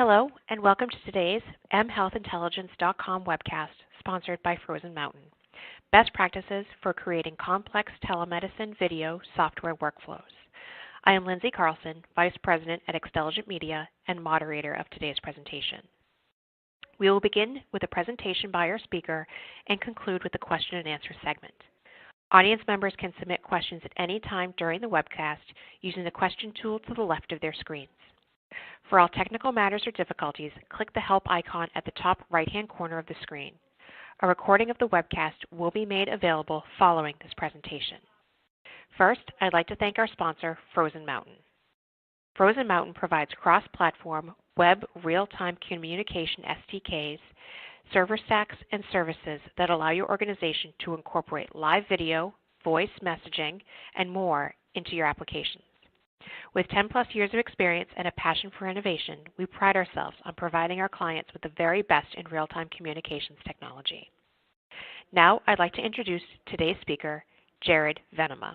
Hello, and welcome to today's mhealthintelligence.com webcast, sponsored by Frozen Mountain. Best practices for creating complex telemedicine video software workflows. I am Lindsay Carlson, Vice President at Xtelligent Media and moderator of today's presentation. We will begin with a presentation by our speaker and conclude with a question and answer segment. Audience members can submit questions at any time during the webcast using the question tool to the left of their screens. For all technical matters or difficulties, click the Help icon at the top right-hand corner of the screen. A recording of the webcast will be made available following this presentation. First, I'd like to thank our sponsor, Frozen Mountain. Frozen Mountain provides cross-platform web real-time communication SDKs, server stacks, and services that allow your organization to incorporate live video, voice messaging, and more into your applications. With 10-plus years of experience and a passion for innovation, we pride ourselves on providing our clients with the very best in real-time communications technology. Now, I'd like to introduce today's speaker, Jared Venema.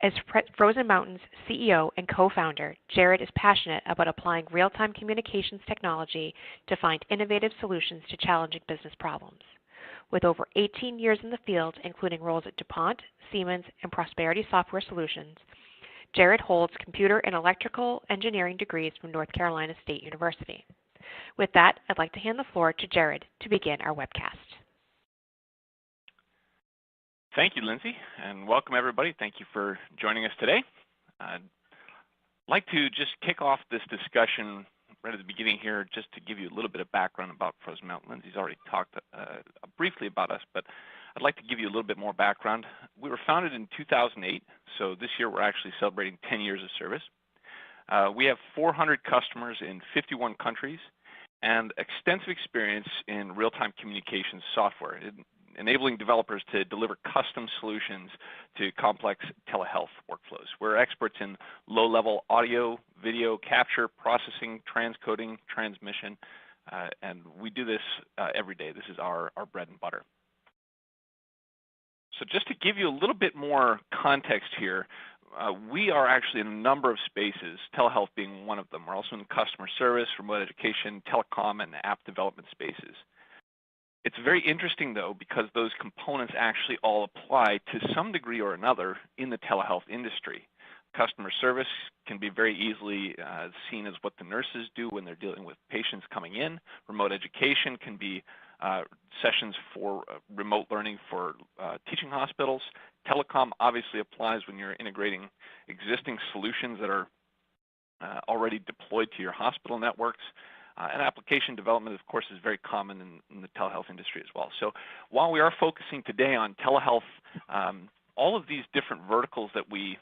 As Frozen Mountain's CEO and co-founder, Jared is passionate about applying real-time communications technology to find innovative solutions to challenging business problems. With over 18 years in the field, including roles at DuPont, Siemens, and Prosperity Software Solutions, Jared holds computer and electrical engineering degrees from North Carolina State University. With that, I'd like to hand the floor to Jared to begin our webcast. Thank you, Lindsay, and welcome everybody. Thank you for joining us today. I'd like to just kick off this discussion right at the beginning here just to give you a little bit of background about Frozen Mountain. Lindsay's already talked briefly about us, but I'd like to give you a little bit more background. We were founded in 2008, so this year we're actually celebrating 10 years of service. We have 400 customers in 51 countries and extensive experience in real-time communications software, enabling developers to deliver custom solutions to complex telehealth workflows. We're experts in low-level audio, video capture, processing, transcoding, transmission, and we do this every day. This is our bread and butter. So just to give you a little bit more context here, we are actually in a number of spaces, telehealth being one of them. We're also in customer service, remote education, telecom, and app development spaces. It's very interesting, though, because those components actually all apply to some degree or another in the telehealth industry. Customer service can be very easily seen as what the nurses do when they're dealing with patients coming in. Remote education can be sessions for remote learning for teaching hospitals. Telecom obviously applies when you're integrating existing solutions that are already deployed to your hospital networks. And application development, of course, is very common in the telehealth industry as well. So while we are focusing today on telehealth, all of these different verticals that we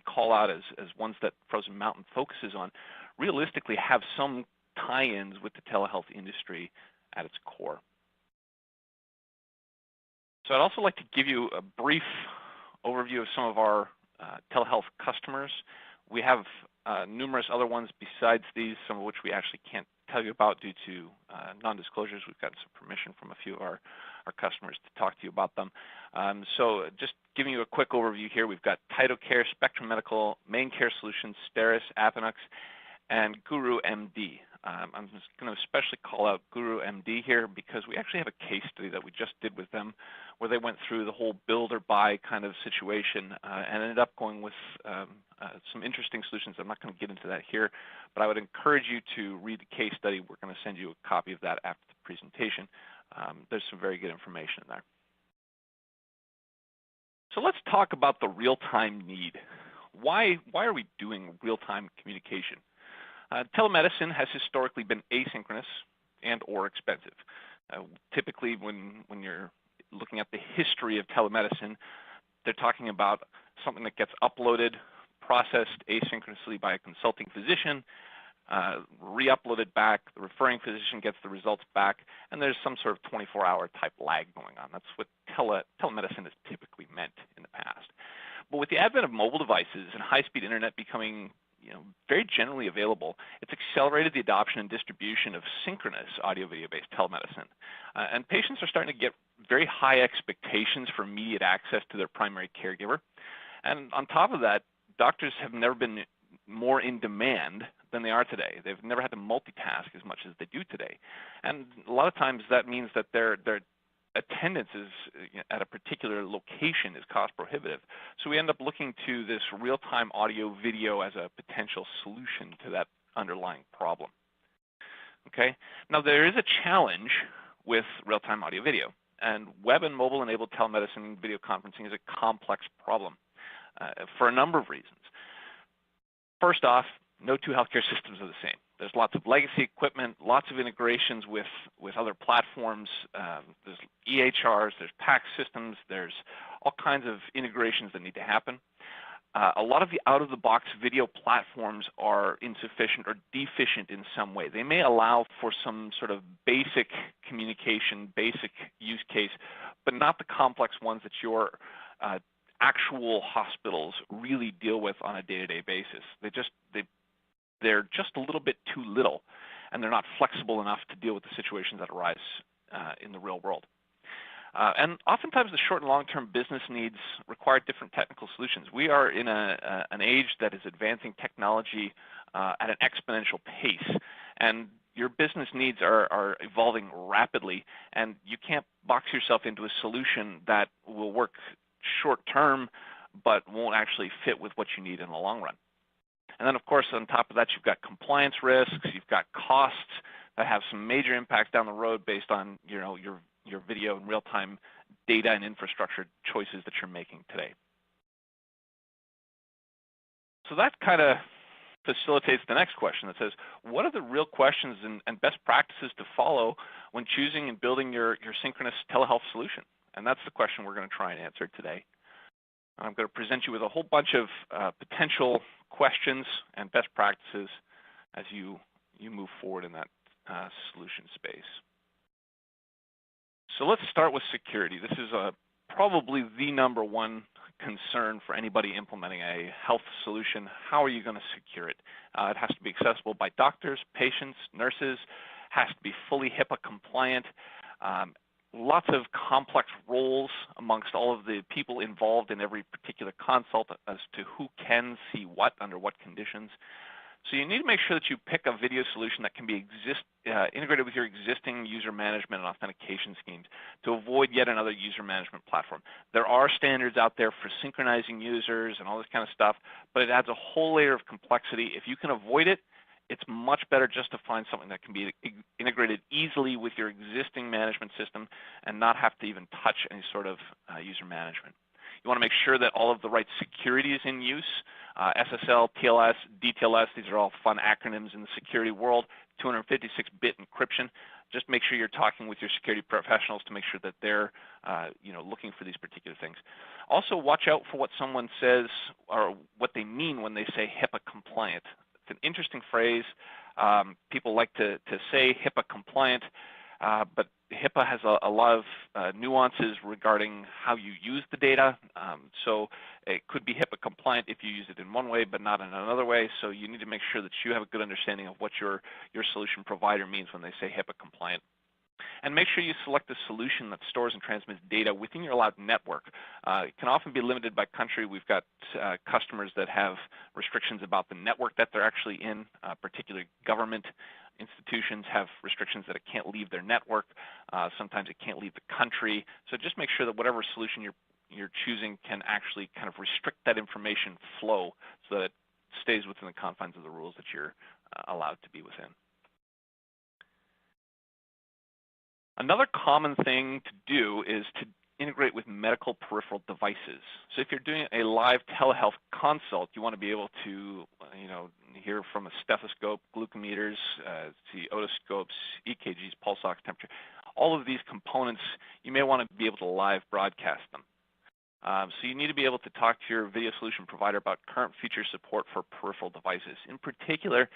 call out as ones that Frozen Mountain focuses on realistically have some tie-ins with the telehealth industry at its core. So I'd also like to give you a brief overview of some of our telehealth customers. We have numerous other ones besides these, some of which we actually can't tell you about due to non-disclosures. We've gotten some permission from a few of our customers to talk to you about them. So just giving you a quick overview here, we've got TytoCare, Spectrum Medical, Main Care Solutions, Steris, Appenux, and Guru MD. I'm just going to especially call out Guru MD here because we actually have a case study that we just did with them where they went through the whole build or buy kind of situation and ended up going with some interesting solutions. I'm not going to get into that here, but I would encourage you to read the case study. We're going to send you a copy of that after the presentation. There's some very good information in there. So let's talk about the real-time need. Why are we doing real-time communication? Telemedicine has historically been asynchronous and or expensive. Typically, when you're looking at the history of telemedicine, they're talking about something that gets uploaded, processed asynchronously by a consulting physician, re-uploaded back, the referring physician gets the results back, and there's some sort of 24-hour type lag going on. That's what telemedicine has typically meant in the past. But with the advent of mobile devices and high-speed internet becoming very generally available, it's accelerated the adoption and distribution of synchronous audio-video-based telemedicine. And patients are starting to get very high expectations for immediate access to their primary caregiver. And on top of that, doctors have never been more in demand than they are today. They've never had to multitask as much as they do today. And a lot of times that means that their attendance is at a particular location is cost prohibitive. So we end up looking to this real-time audio video as a potential solution to that underlying problem. Okay? Now there is a challenge with real-time audio video, and web and mobile enabled telemedicine video conferencing is a complex problem for a number of reasons. First off, no two healthcare systems are the same. There's lots of legacy equipment, lots of integrations with other platforms. There's EHRs, there's PACS systems, there's all kinds of integrations that need to happen. A lot of the out-of-the-box video platforms are insufficient or deficient in some way. They may allow for some sort of basic communication, basic use case, but not the complex ones that your actual hospitals really deal with on a day-to-day basis. They're just a little bit too little, and they're not flexible enough to deal with the situations that arise in the real world. And oftentimes the short and long-term business needs require different technical solutions. We are in an age that is advancing technology at an exponential pace, and your business needs are evolving rapidly, and you can't box yourself into a solution that will work short-term but won't actually fit with what you need in the long run. And then, of course, on top of that, you've got compliance risks, you've got costs that have some major impacts down the road based on your video and real-time data and infrastructure choices that you're making today. So that kind of facilitates the next question that says, what are the real questions and best practices to follow when choosing and building your synchronous telehealth solution? And that's the question we're going to try and answer today. I'm going to present you with a whole bunch of potential questions and best practices as you move forward in that solution space. So let's start with security. This is probably the number one concern for anybody implementing a health solution. How are you going to secure it? It has to be accessible by doctors, patients, nurses, has to be fully HIPAA compliant. Lots of complex roles amongst all of the people involved in every particular consult as to who can see what under what conditions. So you need to make sure that you pick a video solution that can be integrated with your existing user management and authentication schemes to avoid yet another user management platform. There are standards out there for synchronizing users and all this kind of stuff, but it adds a whole layer of complexity. If you can avoid it, it's much better just to find something that can be integrated easily with your existing management system and not have to even touch any sort of user management. You want to make sure that all of the right security is in use. SSL, TLS, DTLS, these are all fun acronyms in the security world. 256-bit encryption. Just make sure you're talking with your security professionals to make sure that they're looking for these particular things. Also, watch out for what someone says or what they mean when they say HIPAA compliant. It's an interesting phrase. People like to say HIPAA compliant, but HIPAA has a lot of nuances regarding how you use the data. So it could be HIPAA compliant if you use it in one way, but not in another way. So you need to make sure that you have a good understanding of what your solution provider means when they say HIPAA compliant. And make sure you select a solution that stores and transmits data within your allowed network. It can often be limited by country. We've got customers that have restrictions about the network that they're actually in. Particularly government institutions have restrictions that it can't leave their network. Sometimes it can't leave the country. So just make sure that whatever solution you're choosing can actually kind of restrict that information flow so that it stays within the confines of the rules that you're allowed to be within. Another common thing to do is to integrate with medical peripheral devices. So if you're doing a live telehealth consult, you want to be able to, hear from a stethoscope, glucometers, see otoscopes, EKGs, pulse ox temperature. All of these components, you may want to be able to live broadcast them. So you need to be able to talk to your video solution provider about current feature support for peripheral devices. In particular,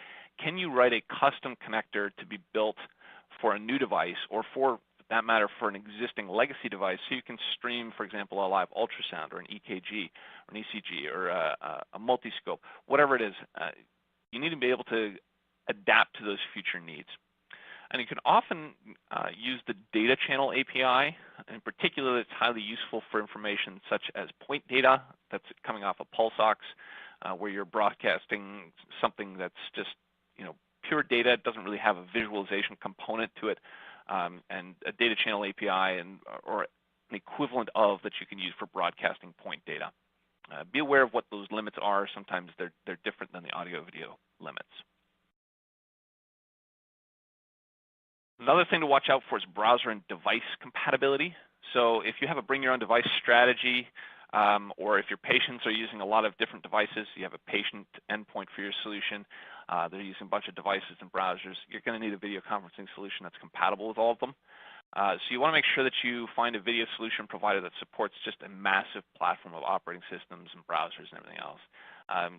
can you write a custom connector to be built for a new device, or for that matter for an existing legacy device, so you can stream, for example, a live ultrasound or an EKG or an ECG or a multiscope, whatever it is. You need to be able to adapt to those future needs. And you can often use the data channel API. In particular, it's highly useful for information such as point data that's coming off a pulse ox, where you're broadcasting something that's just pure data. It doesn't really have a visualization component to it, and a data channel API or an equivalent of that you can use for broadcasting point data. Be aware of what those limits are. Sometimes they're different than the audio-video limits. Another thing to watch out for is browser and device compatibility. So if you have a bring your own device strategy, or if your patients are using a lot of different devices, you have a patient endpoint for your solution, they're using a bunch of devices and browsers, you're going to need a video conferencing solution that's compatible with all of them. So you want to make sure that you find a video solution provider that supports just a massive platform of operating systems and browsers and everything else.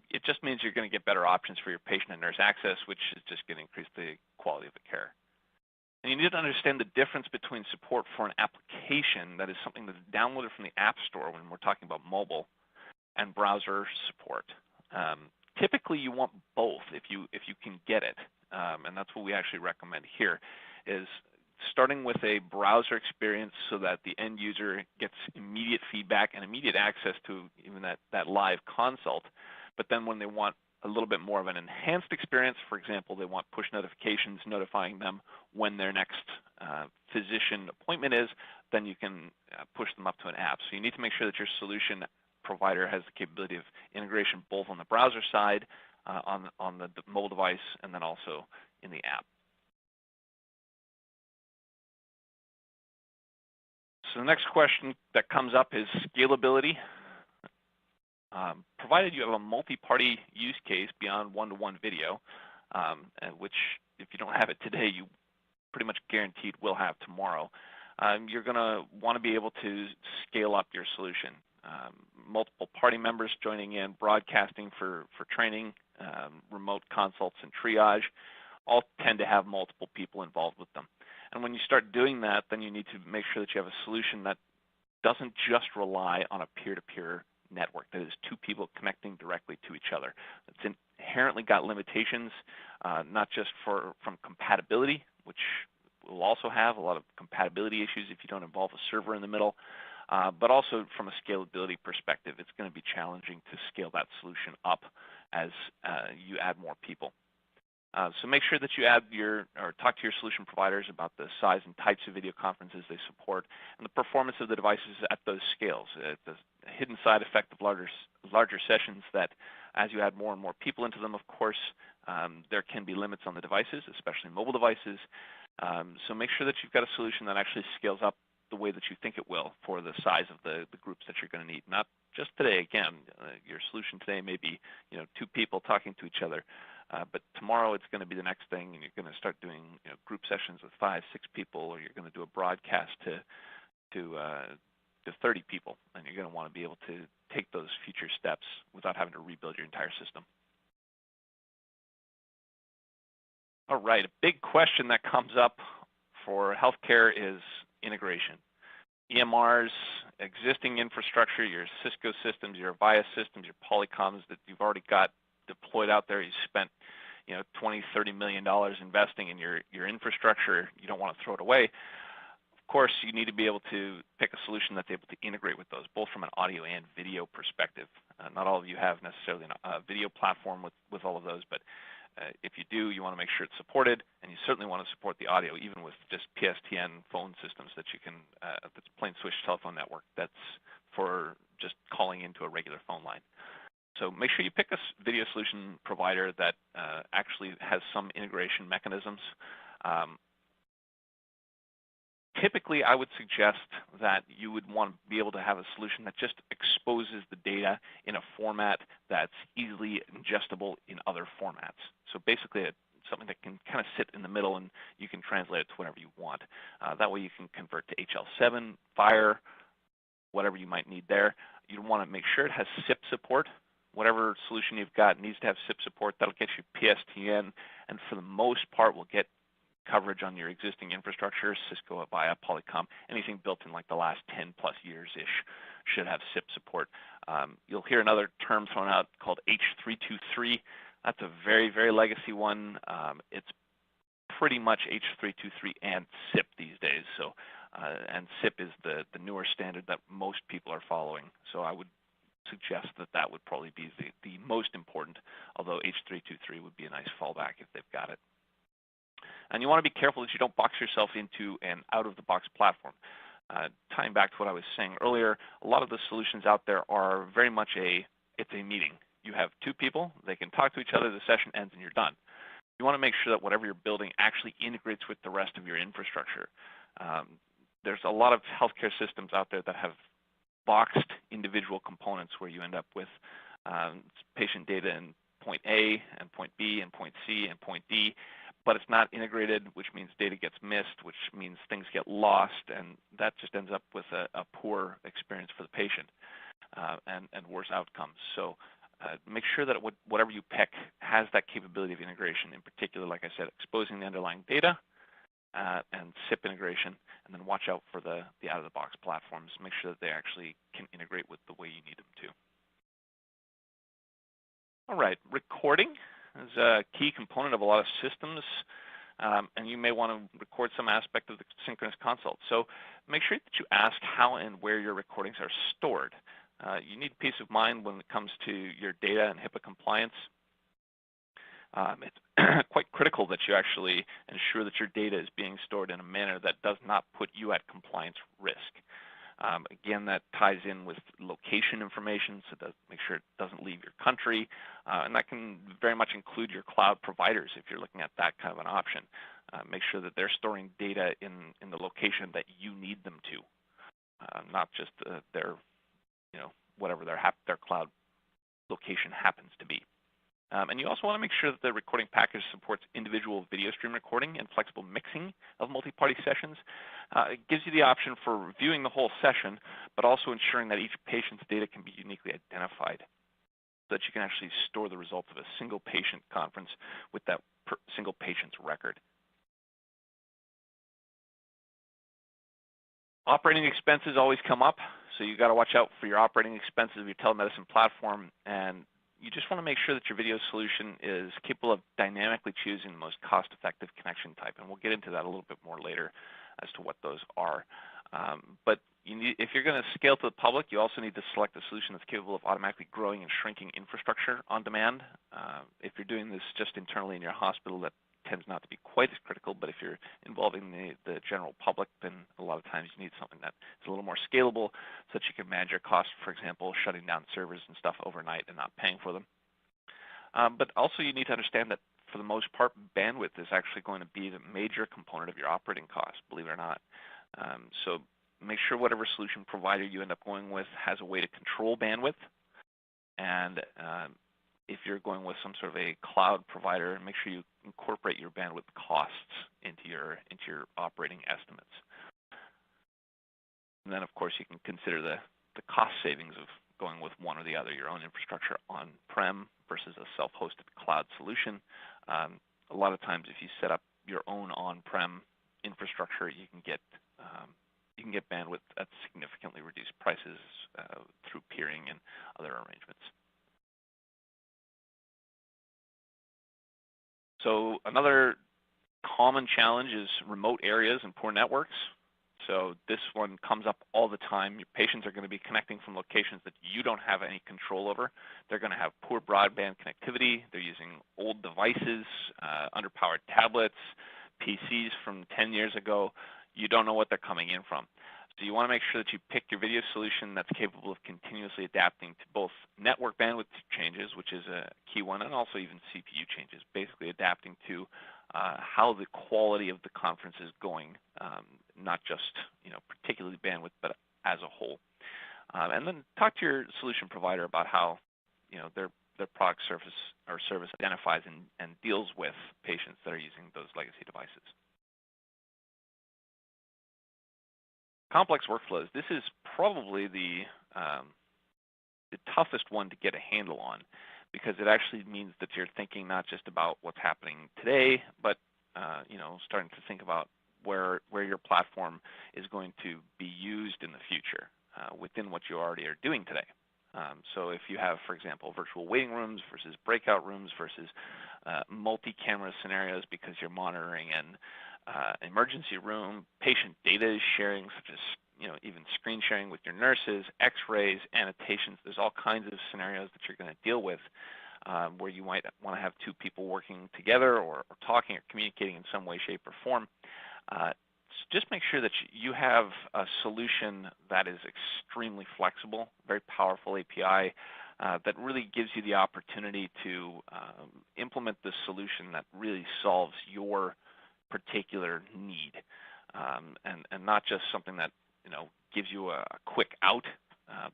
It just means you're going to get better options for your patient and nurse access, which is just going to increase the quality of the care. And you need to understand the difference between support for an application that is something that's downloaded from the App Store when we're talking about mobile, and browser support. Typically, you want both if you can get it, and that's what we actually recommend here, is starting with a browser experience so that the end user gets immediate feedback and immediate access to even that live consult. But then when they want a little bit more of an enhanced experience, for example, they want push notifications notifying them when their next physician appointment is, then you can push them up to an app. So you need to make sure that your solution provider has the capability of integration both on the browser side, on the mobile device, and then also in the app. So the next question that comes up is scalability. Provided you have a multi-party use case beyond one-to-one video, which if you don't have it today, you pretty much guaranteed will have tomorrow, you're going to want to be able to scale up your solution. Multiple party members joining in, broadcasting for training, remote consults and triage, all tend to have multiple people involved with them. And when you start doing that, then you need to make sure that you have a solution that doesn't just rely on a peer-to-peer network, that is two people connecting directly to each other. It's inherently got limitations, not just from compatibility, which will also have a lot of compatibility issues if you don't involve a server in the middle, but also from a scalability perspective, it's going to be challenging to scale that solution up as you add more people. So make sure that you talk to your solution providers about the size and types of video conferences they support and the performance of the devices at those scales. The hidden side effect of larger sessions that as you add more and more people into them, of course, there can be limits on the devices, especially mobile devices. So make sure that you've got a solution that actually scales up the way that you think it will for the size of the groups that you're going to need. Not just today, again, your solution today may be two people talking to each other. But tomorrow it's going to be the next thing, and you're going to start doing group sessions with 5, 6 people, or you're going to do a broadcast to 30 people, and you're going to want to be able to take those future steps without having to rebuild your entire system. All right, a big question that comes up for healthcare is integration. EMRs, existing infrastructure, your Cisco systems, your Avaya systems, your Polycoms that you've already got deployed out there. You spent $20, $30 million investing in your infrastructure. You don't want to throw it away. Of course, you need to be able to pick a solution that's able to integrate with those, both from an audio and video perspective. Not all of you have necessarily a video platform with all of those, but if you do, you want to make sure it's supported, and you certainly want to support the audio, even with just PSTN phone systems that you can, that's plain switch telephone network that's for just calling into a regular phone line. So make sure you pick a video solution provider that actually has some integration mechanisms. Typically, I would suggest that you would want to be able to have a solution that just exposes the data in a format that's easily ingestible in other formats. So basically, something that can kind of sit in the middle and you can translate it to whatever you want. That way you can convert to HL7, Fire, whatever you might need there. You want to make sure it has SIP support. Whatever solution you've got needs to have SIP support. That'll get you PSTN, and for the most part will get coverage on your existing infrastructure, Cisco, Avaya, Polycom. Anything built in like the last 10 plus years-ish should have SIP support. You'll hear another term thrown out called H323. That's a very, very legacy one. It's pretty much H323 and SIP these days. So, and SIP is the newer standard that most people are following. So I would suggest that that would probably be the most important, although H323 would be a nice fallback if they've got it. And you want to be careful that you don't box yourself into an out-of-the-box platform. Tying back to what I was saying earlier, a lot of the solutions out there are very much it's a meeting. You have two people, they can talk to each other, the session ends, and you're done. You want to make sure that whatever you're building actually integrates with the rest of your infrastructure. There's a lot of healthcare systems out there that have boxed individual components where you end up with patient data in point A and point B and point C and point D, but it's not integrated, which means data gets missed, which means things get lost, and that just ends up with a poor experience for the patient and worse outcomes. So make sure that whatever you pick has that capability of integration, in particular, like I said, exposing the underlying data and SIP integration, and then watch out for the out-of-the-box platforms. Make sure that they actually can integrate with the way you need them to. All right, recording is a key component of a lot of systems, and you may want to record some aspect of the synchronous consult. So make sure that you ask how and where your recordings are stored. You need peace of mind when it comes to your data and HIPAA compliance. It's quite critical that you actually ensure that your data is being stored in a manner that does not put you at compliance risk. Again, that ties in with location information, so that make sure it doesn't leave your country, and that can very much include your cloud providers if you're looking at that kind of an option. Make sure that they're storing data in the location that you need them to, not just their, whatever their cloud location happens to be. And you also want to make sure that the recording package supports individual video stream recording and flexible mixing of multi-party sessions. It gives you the option for reviewing the whole session, but also ensuring that each patient's data can be uniquely identified, so that you can actually store the results of a single patient conference with that single patient's record. Operating expenses always come up, so you got to watch out for your operating expenses of your telemedicine platform, and you just want to make sure that your video solution is capable of dynamically choosing the most cost-effective connection type, and we'll get into that a little bit more later as to what those are. But if you're going to scale to the public, you also need to select a solution that's capable of automatically growing and shrinking infrastructure on demand. If you're doing this just internally in your hospital, that tends not to be quite as critical, but if you're involving the general public, then a lot of times you need something that is a little more scalable so that you can manage your costs, for example, shutting down servers and stuff overnight and not paying for them. But also you need to understand that for the most part, bandwidth is actually going to be the major component of your operating costs, believe it or not. So make sure whatever solution provider you end up going with has a way to control bandwidth, and if you're going with some sort of a cloud provider, make sure you incorporate your bandwidth costs into your operating estimates. And then, of course, you can consider the cost savings of going with one or the other, your own infrastructure on-prem versus a self-hosted cloud solution. A lot of times, if you set up your own on-prem infrastructure, you can get bandwidth at significantly reduced prices through peering and other arrangements. So another common challenge is remote areas and poor networks. So this one comes up all the time. Your patients are going to be connecting from locations that you don't have any control over. They're going to have poor broadband connectivity. They're using old devices, underpowered tablets, PCs from 10 years ago. You don't know what they're coming in from. So you want to make sure that you pick your video solution that's capable of continuously adapting to both network bandwidth changes, which is a key one, and also even CPU changes, basically adapting to how the quality of the conference is going, not just particularly bandwidth, but as a whole. And then talk to your solution provider about how their product service identifies and deals with patients that are using those legacy devices. Complex workflows. This is probably the toughest one to get a handle on, because it actually means that you're thinking not just about what's happening today, but starting to think about where your platform is going to be used in the future within what you already are doing today. So if you have, for example, virtual waiting rooms versus breakout rooms versus multi-camera scenarios because you're monitoring an emergency room, patient data is sharing, such as even screen sharing with your nurses, x-rays, annotations. There's all kinds of scenarios that you're going to deal with where you might want to have two people working together or talking or communicating in some way, shape, or form. Just make sure that you have a solution that is extremely flexible, very powerful API that really gives you the opportunity to implement the solution that really solves your particular need, and not just something that gives you a quick out,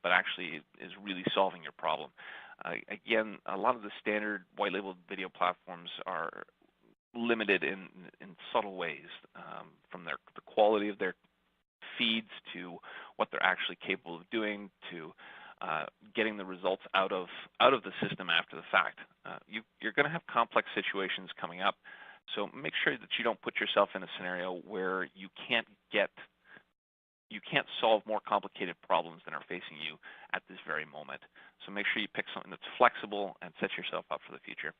but actually is really solving your problem. Again, a lot of the standard white label video platforms are limited in subtle ways, from the quality of their feeds to what they're actually capable of doing to getting the results out of the system after the fact. You're going to have complex situations coming up, so make sure that you don't put yourself in a scenario where you can't solve more complicated problems than are facing you at this very moment. So make sure you pick something that's flexible and set yourself up for the future.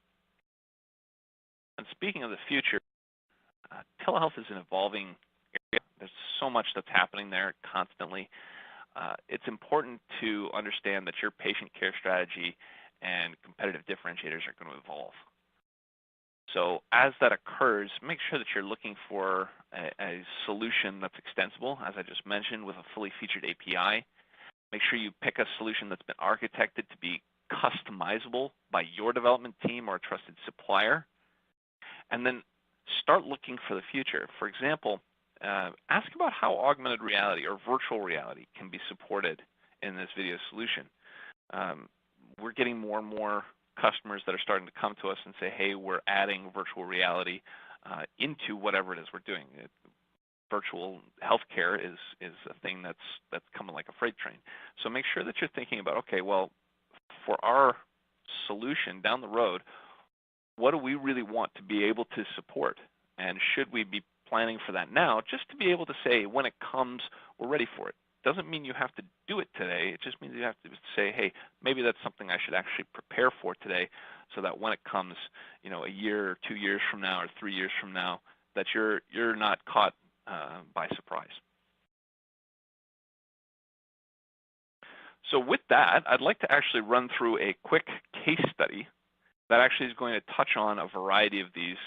And speaking of the future, telehealth is an evolving area. There's so much that's happening there constantly. It's important to understand that your patient care strategy and competitive differentiators are going to evolve. So as that occurs, make sure that you're looking for a solution that's extensible, as I just mentioned, with a fully featured API. Make sure you pick a solution that's been architected to be customizable by your development team or a trusted supplier. And then start looking for the future. For example, ask about how augmented reality or virtual reality can be supported in this video solution. We're getting more and more customers that are starting to come to us and say, hey, we're adding virtual reality into whatever it is we're doing. Virtual healthcare is a thing that's coming like a freight train. So make sure that you're thinking about, okay, well, for our solution down the road, what do we really want to be able to support? And should we be planning for that now, just to be able to say when it comes, we're ready for it? Doesn't mean you have to do it today. It just means you have to say, hey, maybe that's something I should actually prepare for today, so that when it comes, a year or 2 years from now or 3 years from now, that you're not caught by surprise. So with that, I'd like to actually run through a quick case study that actually is going to touch on a variety of these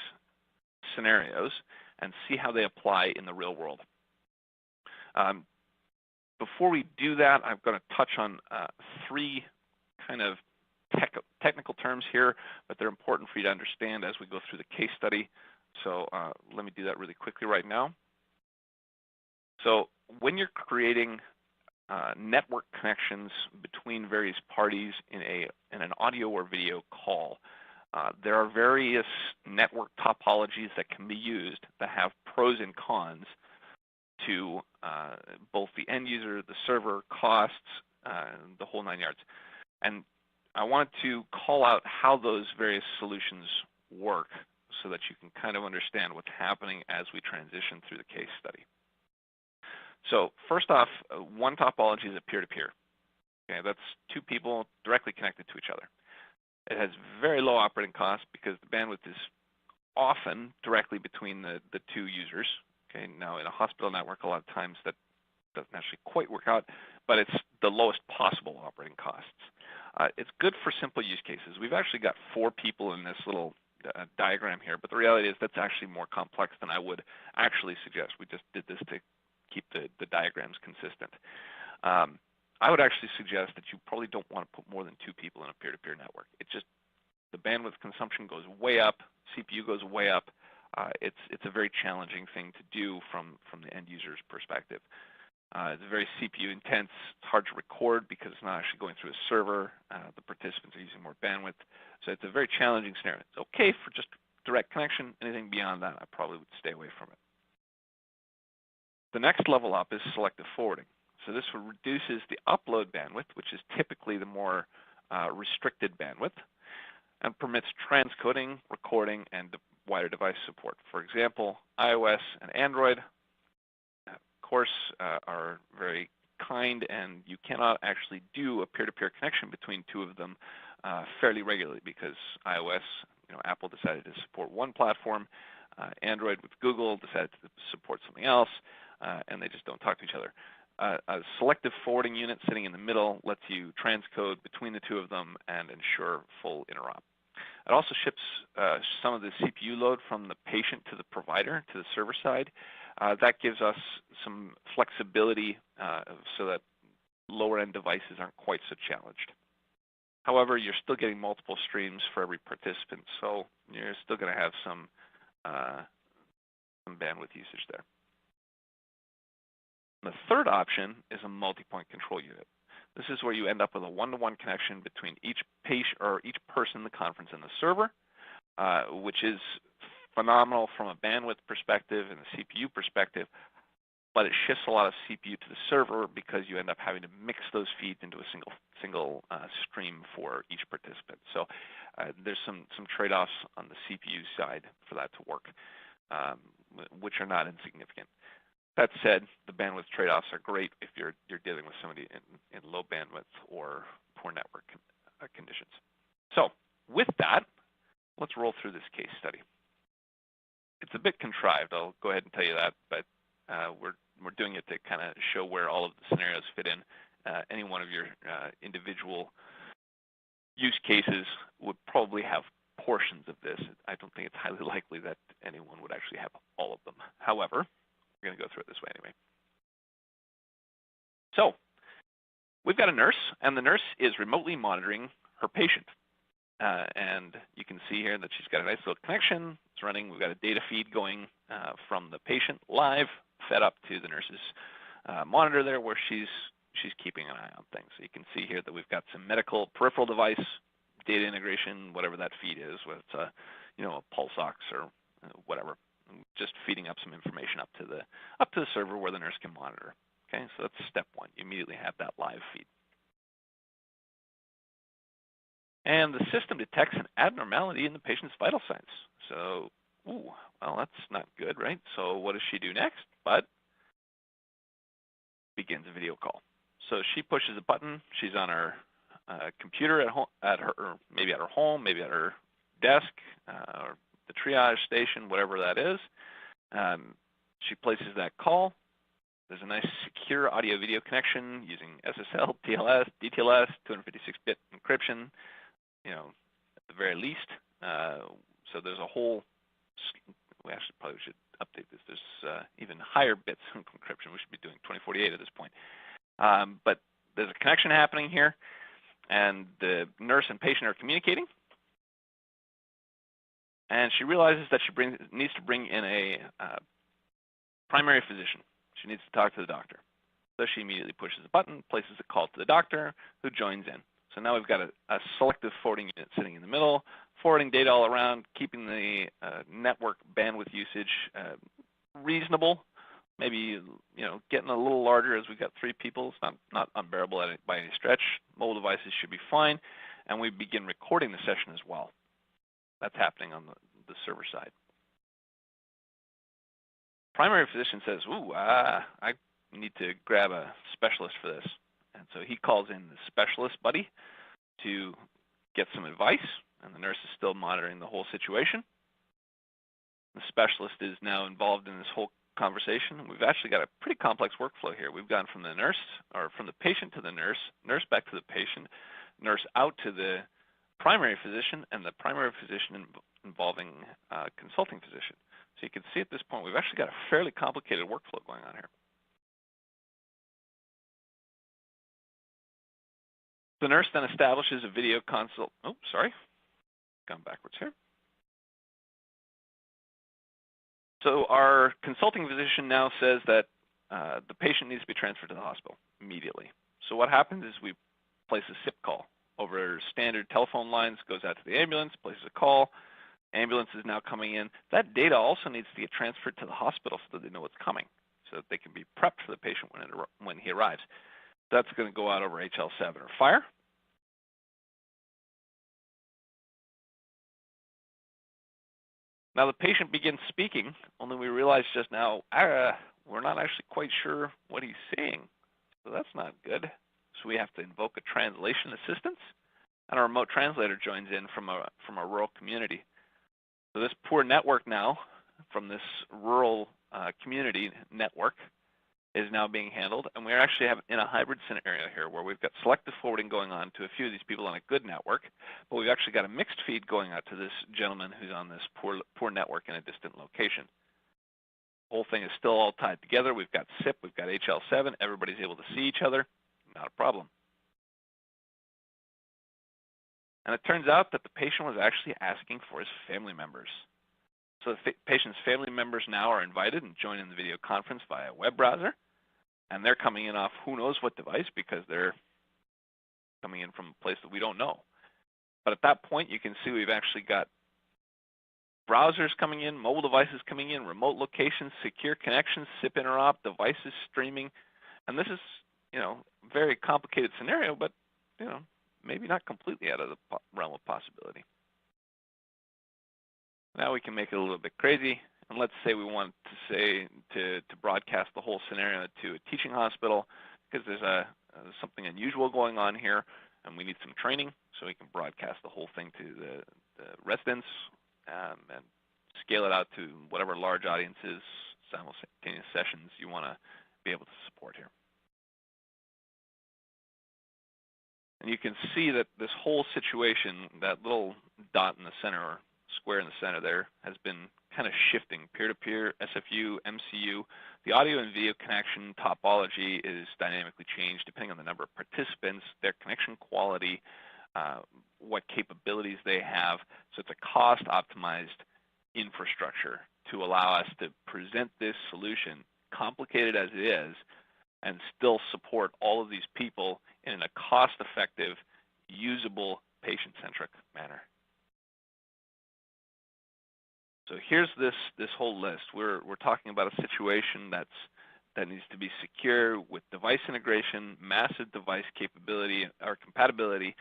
scenarios and see how they apply in the real world. Before we do that, I'm going to touch on three kind of technical terms here, but they're important for you to understand as we go through the case study. So let me do that really quickly right now. So when you're creating network connections between various parties in an audio or video call, there are various network topologies that can be used that have pros and cons to both the end user, the server, costs, the whole 9 yards. And I wanted to call out how those various solutions work so that you can kind of understand what's happening as we transition through the case study. So first off, one topology is a peer-to-peer. Okay, that's two people directly connected to each other. It has very low operating costs because the bandwidth is often directly between the two users. Okay, now in a hospital network, a lot of times that doesn't actually quite work out, but it's the lowest possible operating costs. It's good for simple use cases. We've actually got 4 people in this little diagram here, but the reality is that's actually more complex than I would actually suggest. We just did this to keep the diagrams consistent. I would actually suggest that you probably don't want to put more than 2 people in a peer-to-peer network. The bandwidth consumption goes way up, CPU goes way up. It's a very challenging thing to do from the end user's perspective. It's very CPU intense. It's hard to record because it's not actually going through a server. The participants are using more bandwidth. So it's a very challenging scenario. It's okay for just direct connection. Anything beyond that, I probably would stay away from it. The next level up is selective forwarding. So this reduces the upload bandwidth, which is typically the more restricted bandwidth, and permits transcoding, recording, and wider device support. For example, iOS and Android, of course, are very kind, and you cannot actually do a peer-to-peer connection between 2 of them fairly regularly because iOS, Apple decided to support one platform, Android with Google decided to support something else, and they just don't talk to each other. A selective forwarding unit sitting in the middle lets you transcode between the two of them and ensure full interop. It also ships some of the CPU load from the patient to the provider, to the server side. That gives us some flexibility so that lower-end devices aren't quite so challenged. However, you're still getting multiple streams for every participant, so you're still going to have some bandwidth usage there. The third option is a multi-point control unit. This is where you end up with a one-to-one connection between each patient or each person in the conference and the server, which is phenomenal from a bandwidth perspective and a CPU perspective, but it shifts a lot of CPU to the server because you end up having to mix those feeds into a single stream for each participant. So there's some trade-offs on the CPU side for that to work, which are not insignificant. That said, the bandwidth trade-offs are great if you're dealing with somebody in low bandwidth or poor network conditions. So with that, let's roll through this case study. It's a bit contrived, I'll go ahead and tell you that, but we're doing it to kind of show where all of the scenarios fit in. Any one of your individual use cases would probably have portions of this. I don't think it's highly likely that anyone would actually have all of them. However, we're going to go through it this way anyway. So we've got a nurse, and the nurse is remotely monitoring her patient. And you can see here that she's got a nice little connection. It's running. We've got a data feed going from the patient live, fed up to the nurse's monitor there, where she's keeping an eye on things. So you can see here that we've got some medical peripheral device data integration, whatever that feed is, whether it's a pulse ox or whatever. Just feeding up some information up to the server where the nurse can monitor. Okay, so that's step one. You immediately have that live feed. And the system detects an abnormality in the patient's vital signs. So, well, that's not good, right? So what does she do next? But begins a video call. So she pushes a button. She's on her computer at home, maybe at her home, maybe at her desk, or the triage station, whatever that is. She places that call. There's a nice secure audio-video connection using SSL, TLS, DTLS, 256-bit encryption, at the very least. So there's a whole, we actually probably should update this. There's even higher bits of encryption. We should be doing 2048 at this point. But there's a connection happening here, and the nurse and patient are communicating. And she realizes that she needs to bring in a primary physician. She needs to talk to the doctor. So she immediately pushes a button, places a call to the doctor, who joins in. So now we've got a selective forwarding unit sitting in the middle, forwarding data all around, keeping the network bandwidth usage reasonable. Maybe getting a little larger as we've got 3 people. It's not unbearable by any stretch. Mobile devices should be fine, and we begin recording the session as well. That's happening on the server side. Primary physician says, I need to grab a specialist for this. And so he calls in the specialist buddy to get some advice, and the nurse is still monitoring the whole situation. The specialist is now involved in this whole conversation. We've actually got a pretty complex workflow here. We've gone from the nurse, or from the patient to the nurse back to the patient, nurse out to the primary physician, and the primary physician involving consulting physician. So you can see at this point, we've actually got a fairly complicated workflow going on here. The nurse then establishes a video consult. Oh, sorry, gone backwards here. So our consulting physician now says that the patient needs to be transferred to the hospital immediately. So what happens is we place a SIP call over standard telephone lines, goes out to the ambulance, places a call. Ambulance is now coming in. That data also needs to get transferred to the hospital so that they know what's coming, so that they can be prepped for the patient when he arrives. That's going to go out over HL7 or FHIR. Now the patient begins speaking, only we realize just now we're not actually quite sure what he's saying. So that's not good. So we have to invoke a translation assistance, and a remote translator joins in from a rural community. So this poor network now, from this rural community network, is now being handled, and we actually have in a hybrid scenario here where we've got selective forwarding going on to a few of these people on a good network, but we've actually got a mixed feed going out to this gentleman who's on this poor network in a distant location. The whole thing is still all tied together. We've got SIP, we've got HL7, everybody's able to see each other, not a problem. And it turns out that the patient was actually asking for his family members. So the patient's family members now are invited and join in the video conference via a web browser, and they're coming in off who knows what device because they're coming in from a place that we don't know. But at that point, you can see we've actually got browsers coming in, mobile devices coming in, remote locations, secure connections, SIP interop, devices streaming, and this is, very complicated scenario, but, maybe not completely out of the realm of possibility. Now we can make it a little bit crazy, and let's say we want to broadcast the whole scenario to a teaching hospital because there's something unusual going on here, and we need some training, so we can broadcast the whole thing to the residents and scale it out to whatever large audiences, simultaneous sessions you want to be able to support here. And you can see that this whole situation, that little dot in the center, or square in the center there, has been kind of shifting. Peer-to-peer, SFU, MCU. The audio and video connection topology is dynamically changed depending on the number of participants, their connection quality, what capabilities they have. So it's a cost-optimized infrastructure to allow us to present this solution, complicated as it is, and still support all of these people in a cost-effective, usable, patient-centric manner. So here's this whole list. We're talking about a situation that needs to be secure with device integration, massive device capability or compatibility,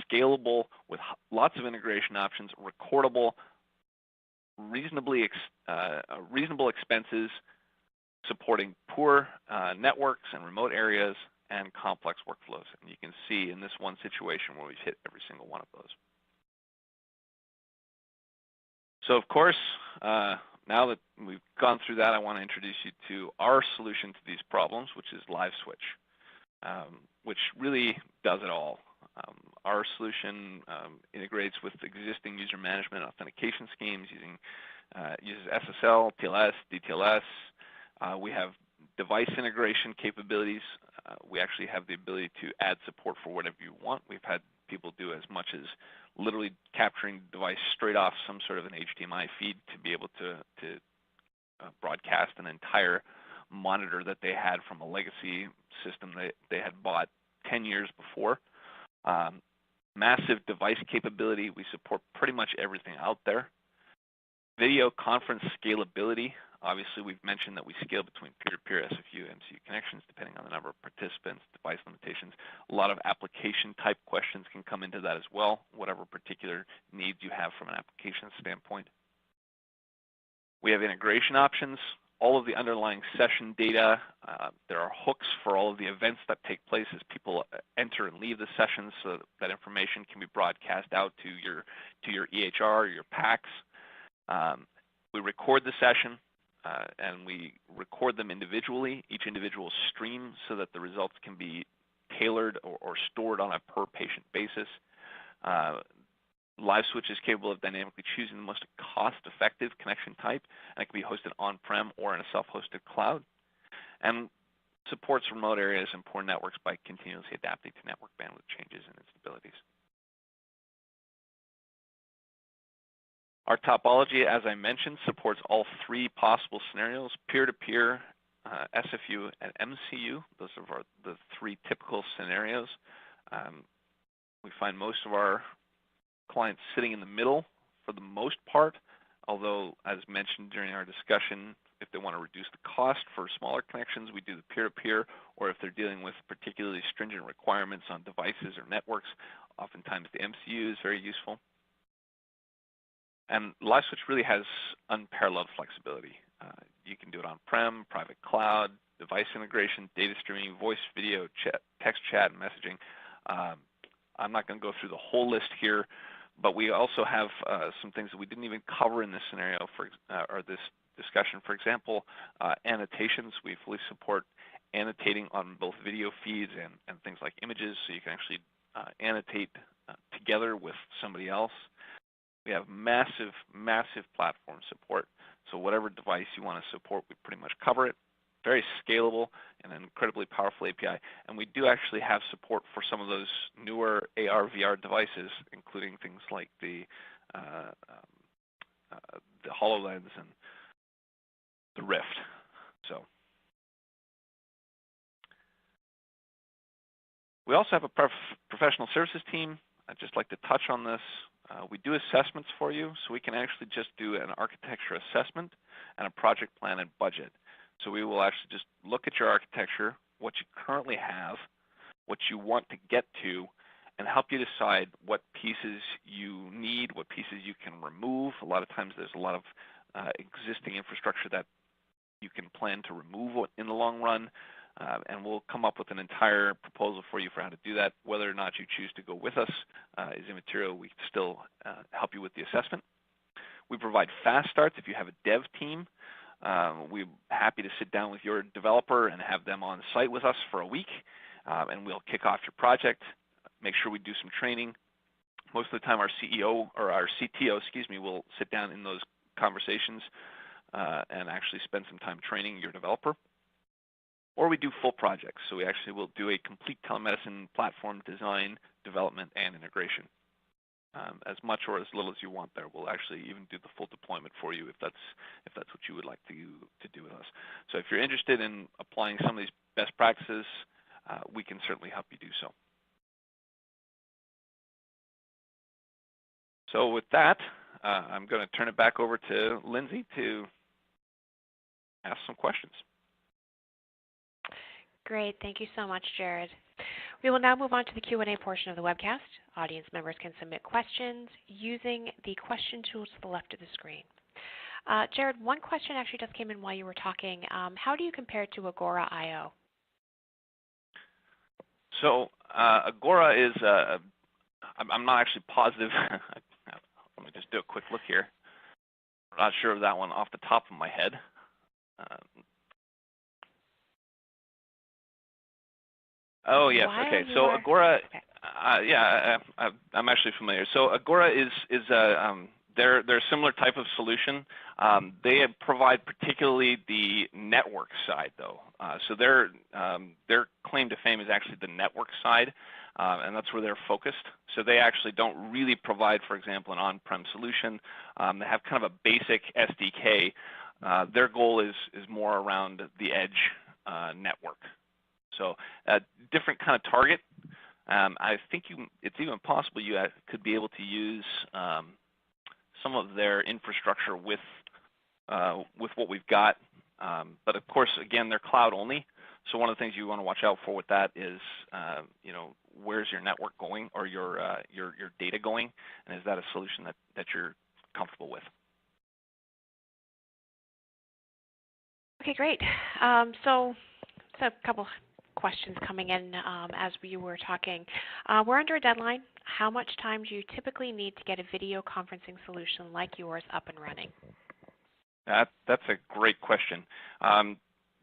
scalable with lots of integration options, recordable, reasonable expenses, supporting poor networks and remote areas, and complex workflows. And you can see in this one situation where we've hit every single one of those. So of course, now that we've gone through that, I want to introduce you to our solution to these problems, which is LiveSwitch, which really does it all. Our solution integrates with existing user management authentication schemes uses SSL, TLS, DTLS. We have device integration capabilities. We actually have the ability to add support for whatever you want. We've had people do as much as literally capturing the device straight off some sort of an HDMI feed to be able to broadcast an entire monitor that they had from a legacy system they had bought 10 years before. Massive device capability. We support pretty much everything out there. Video conference scalability. Obviously, we've mentioned that we scale between peer-to-peer, SFU, MCU connections, depending on the number of participants, device limitations. A lot of application-type questions can come into that as well, whatever particular needs you have from an application standpoint. We have integration options. All of the underlying session data. There are hooks for all of the events that take place as people enter and leave the sessions, so that information can be broadcast out to your EHR or your PACS. We record the session. And we record them individually, each individual stream, so that the results can be tailored or stored on a per patient basis. LiveSwitch is capable of dynamically choosing the most cost-effective connection type, and it can be hosted on-prem or in a self-hosted cloud, and supports remote areas and poor networks by continuously adapting to network bandwidth changes and instabilities. Our topology, as I mentioned, supports all three possible scenarios: peer-to-peer, SFU, and MCU. Those are the three typical scenarios. We find most of our clients sitting in the middle for the most part, although, as mentioned during our discussion, if they want to reduce the cost for smaller connections, we do the peer-to-peer, or if they're dealing with particularly stringent requirements on devices or networks, oftentimes the MCU is very useful. And LiveSwitch really has unparalleled flexibility. You can do it on-prem, private cloud, device integration, data streaming, voice, video, chat, text chat, and messaging. I'm not going to go through the whole list here, but we also have some things that we didn't even cover in this scenario or this discussion. For example, annotations. We fully support annotating on both video feeds and things like images, so you can actually annotate together with somebody else. We have massive, massive platform support. So whatever device you want to support, we pretty much cover it. Very scalable and an incredibly powerful API. And we do actually have support for some of those newer AR, VR devices, including things like the HoloLens and the Rift. So we also have a professional services team. I'd just like to touch on this. We do assessments for you, so we can actually just do an architecture assessment and a project plan and budget. So we will actually just look at your architecture, what you currently have, what you want to get to, and help you decide what pieces you need, what pieces you can remove. A lot of times there's a lot of existing infrastructure that you can plan to remove in the long run, and we'll come up with an entire proposal for you for how to do that. Whether or not you choose to go with us is immaterial. We can still help you with the assessment. We provide fast starts if you have a dev team. We're happy to sit down with your developer and have them on site with us for a week, and we'll kick off your project, make sure we do some training. Most of the time our CEO or our CTO, will sit down in those conversations and actually spend some time training your developer. Or we do full projects. So we actually will do a complete telemedicine platform design, development, and integration. As much or as little as you want there. We'll actually even do the full deployment for you if that's what you would like to do with us. So if you're interested in applying some of these best practices, we can certainly help you do so. So with that, I'm going to turn it back over to Lindsay to ask some questions. Great. Thank you so much, Jared. We will now move on to the Q&A portion of the webcast. Audience members can submit questions using the question tool to the left of the screen. Jared, one question actually just came in while you were talking. How do you compare to Agora.io? So Agora is, I'm not actually positive. Let me just do a quick look here. I'm not sure of that one off the top of my head. Oh, yes. Okay. So Agora, yeah, I'm actually familiar. So Agora is they're a similar type of solution. They provide particularly the network side, though. So their claim to fame is actually the network side, and that's where they're focused. So they actually don't really provide, for example, an on-prem solution. They have kind of a basic SDK. Their goal is more around the edge network. So a different kind of target. I think it's even possible you could be able to use some of their infrastructure with what we've got. But of course, again, they're cloud only. So one of the things you want to watch out for with that is, where's your network going or your data going, and is that a solution that you're comfortable with? Okay, great. So a couple questions coming in as we were talking. We're under a deadline. How much time do you typically need to get a video conferencing solution like yours up and running? That's a great question.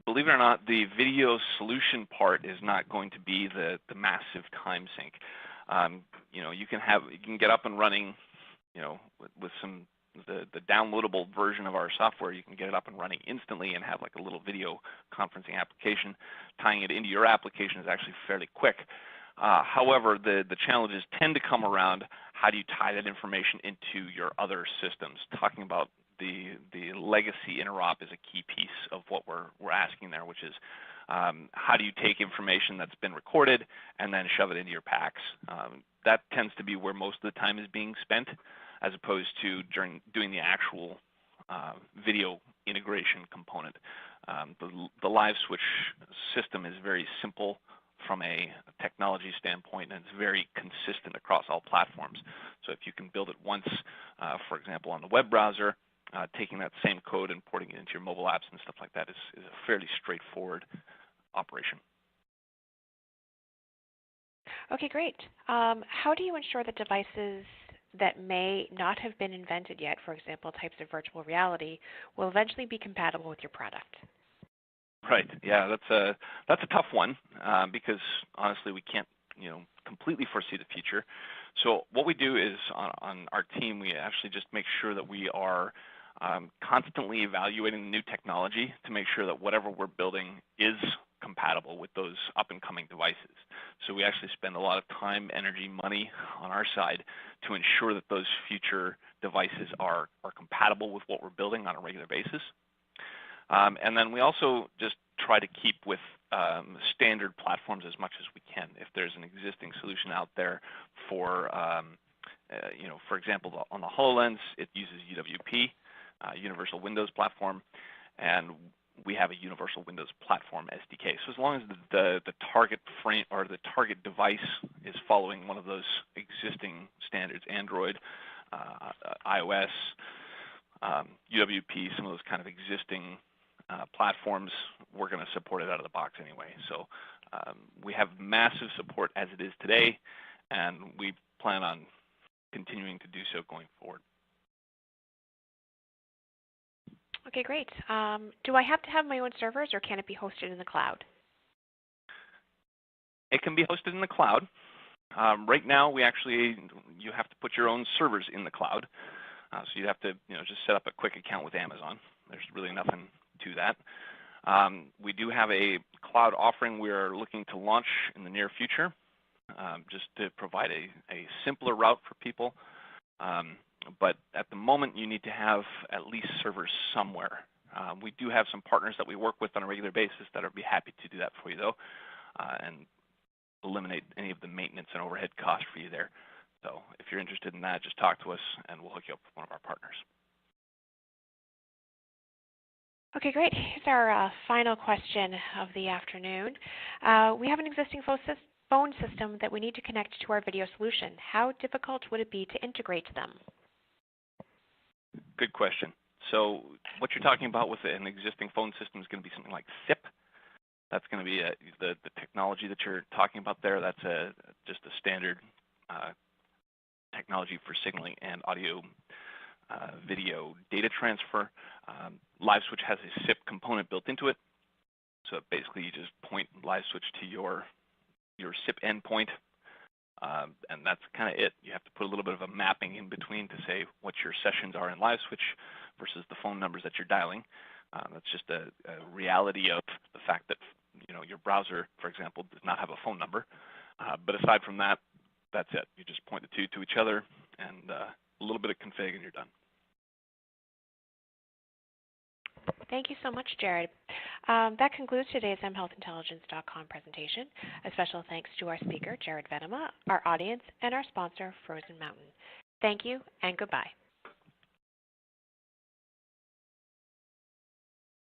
Believe it or not, the video solution part is not going to be the massive time sink. You can get up and running, with the downloadable version of our software. You can get it up and running instantly and have like a little video conferencing application. Tying it into your application is actually fairly quick. However, the challenges tend to come around how do you tie that information into your other systems. Talking about the legacy interop is a key piece of what we're asking there, which is how do you take information that's been recorded and then shove it into your packs. That tends to be where most of the time is being spent, as opposed to during doing the actual video integration component. The LiveSwitch system is very simple from a technology standpoint, and it's very consistent across all platforms. So if you can build it once, for example, on the web browser, taking that same code and porting it into your mobile apps and stuff like that is a fairly straightforward operation. Okay, great. How do you ensure that devices that may not have been invented yet, for example, types of virtual reality, will eventually be compatible with your product? Right. Yeah, that's a tough one because honestly, we can't completely foresee the future. So what we do is on our team, we actually just make sure that we are constantly evaluating the new technology to make sure that whatever we're building is compatible with those up and coming devices. So we actually spend a lot of time, energy, money on our side to ensure that those future devices are compatible with what we're building on a regular basis. And then we also just try to keep with standard platforms as much as we can. If there's an existing solution out there for, for example, on the HoloLens, it uses UWP, Universal Windows Platform, and we have a Universal Windows Platform SDK. So as long as the target frame or the target device is following one of those existing standards, Android, iOS, UWP, some of those kind of existing platforms, we're going to support it out of the box anyway. So we have massive support as it is today, and we plan on continuing to do so going forward. Okay, great. Do I have to have my own servers, or can it be hosted in the cloud? It can be hosted in the cloud. Right now, you have to put your own servers in the cloud. So you'd have to just set up a quick account with Amazon. There's really nothing to that. We do have a cloud offering we're looking to launch in the near future, just to provide a simpler route for people. But at the moment, you need to have at least servers somewhere. We do have some partners that we work with on a regular basis that would be happy to do that for you, though, and eliminate any of the maintenance and overhead costs for you there. So if you're interested in that, just talk to us, and we'll hook you up with one of our partners. Okay, great. Here's our final question of the afternoon. We have an existing phone system that we need to connect to our video solution. How difficult would it be to integrate them? Good question. So what you're talking about with an existing phone system is going to be something like SIP. That's going to be the technology that you're talking about there. That's just a standard technology for signaling and audio video data transfer. LiveSwitch has a SIP component built into it. So basically you just point LiveSwitch to your SIP endpoint, and that's kind of it. You have to put a little bit of a mapping in between to say what your sessions are in LiveSwitch versus the phone numbers that you're dialing. That's just a reality of the fact that your browser, for example, does not have a phone number. But aside from that, that's it. You just point the two to each other and a little bit of config and you're done. Thank you so much, Jared. That concludes today's mhealthintelligence.com presentation. A special thanks to our speaker, Jared Venema, our audience, and our sponsor, Frozen Mountain. Thank you and goodbye.